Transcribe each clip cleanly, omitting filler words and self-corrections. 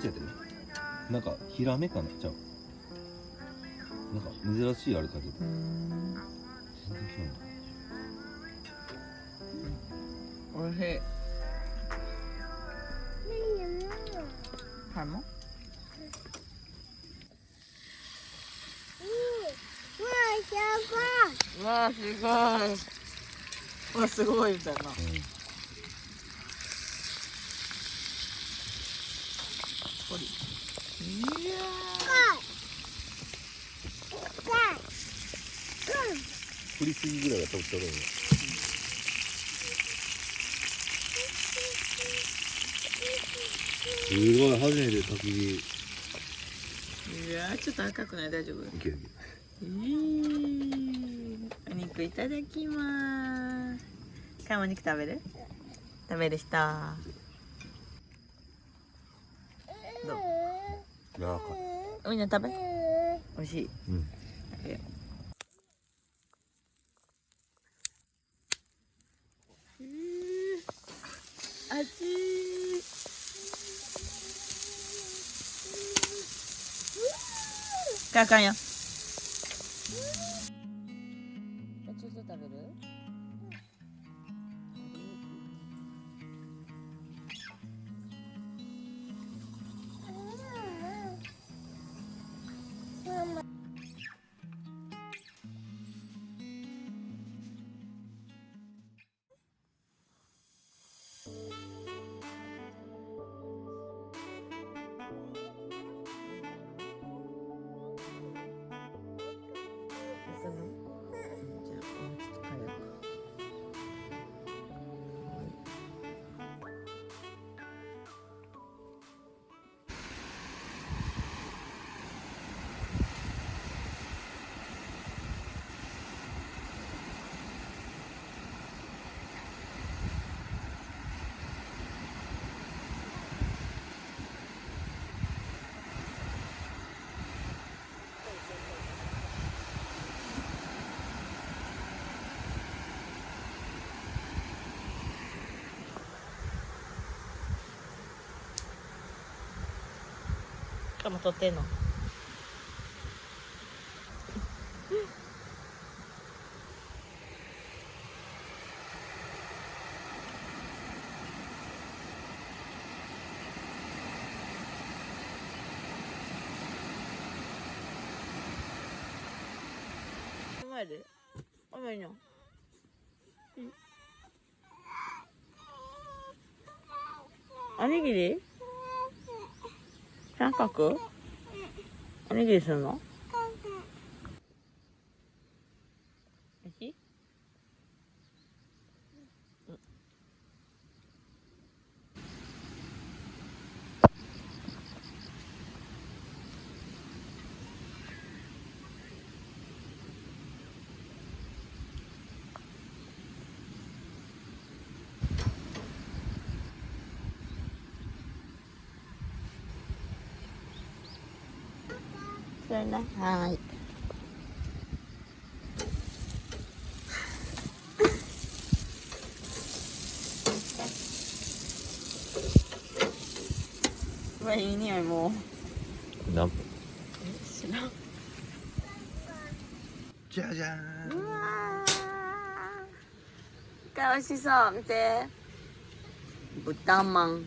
やってね、なんかヒラメかなちゃう、なんか珍しいあれかと思った。全然違う。おいしい。はいも。うわーすごい。うわすごいみたいな。振りすぎぐらいが飛ぶと思う。すごい、初めて焚き火。いやーちょっと赤くない？大丈夫？いける。お肉いただきます。かんお肉食べる？食べる人。どう？柔らかい。みんな食べ？美味しい。うん。熱い。あかんよ。ちょっと食べる？かも撮ってんの？前で？甘いの？おにぎり？三角？おにぎりするの？おいしい？くれない？はーい。うわ、いい匂いもう。何分？知らん。じゃじゃーん。うわー。美味しそう。見て。豚まん。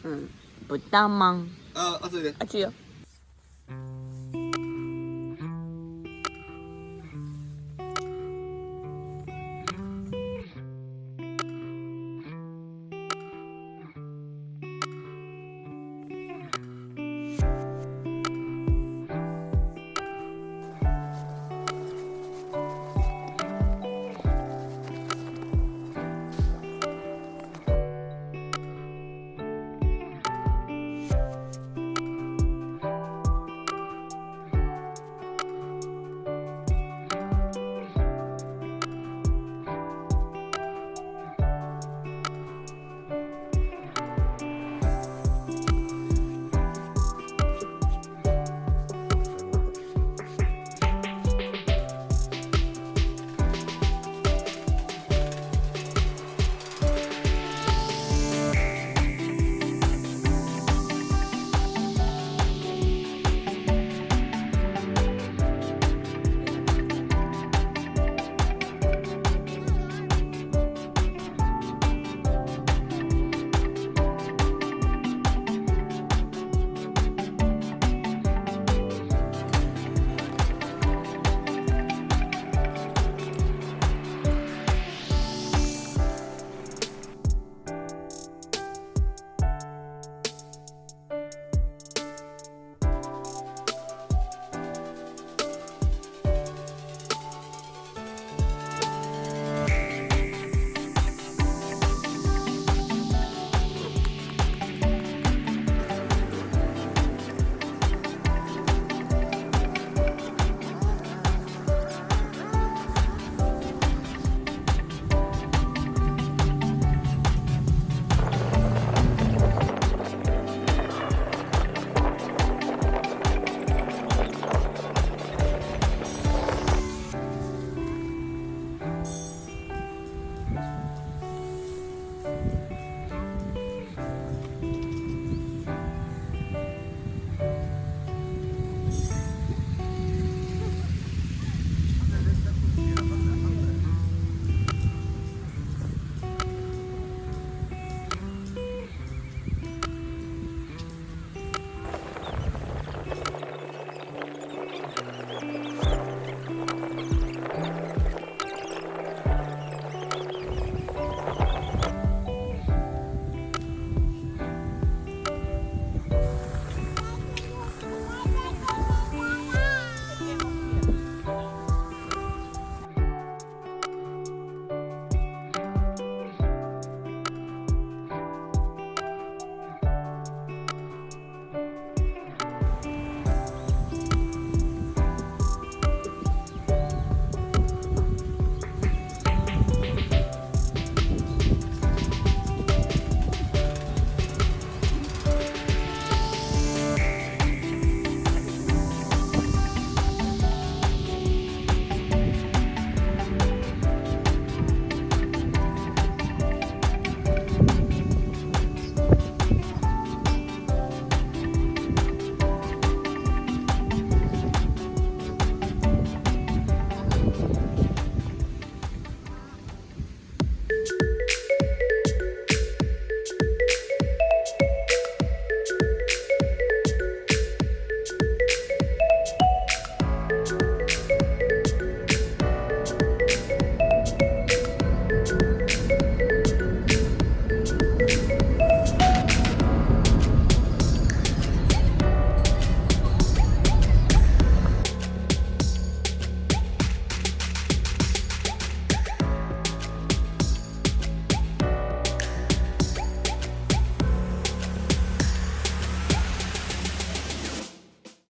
うん。豚まん。あ、それで。あっちよ。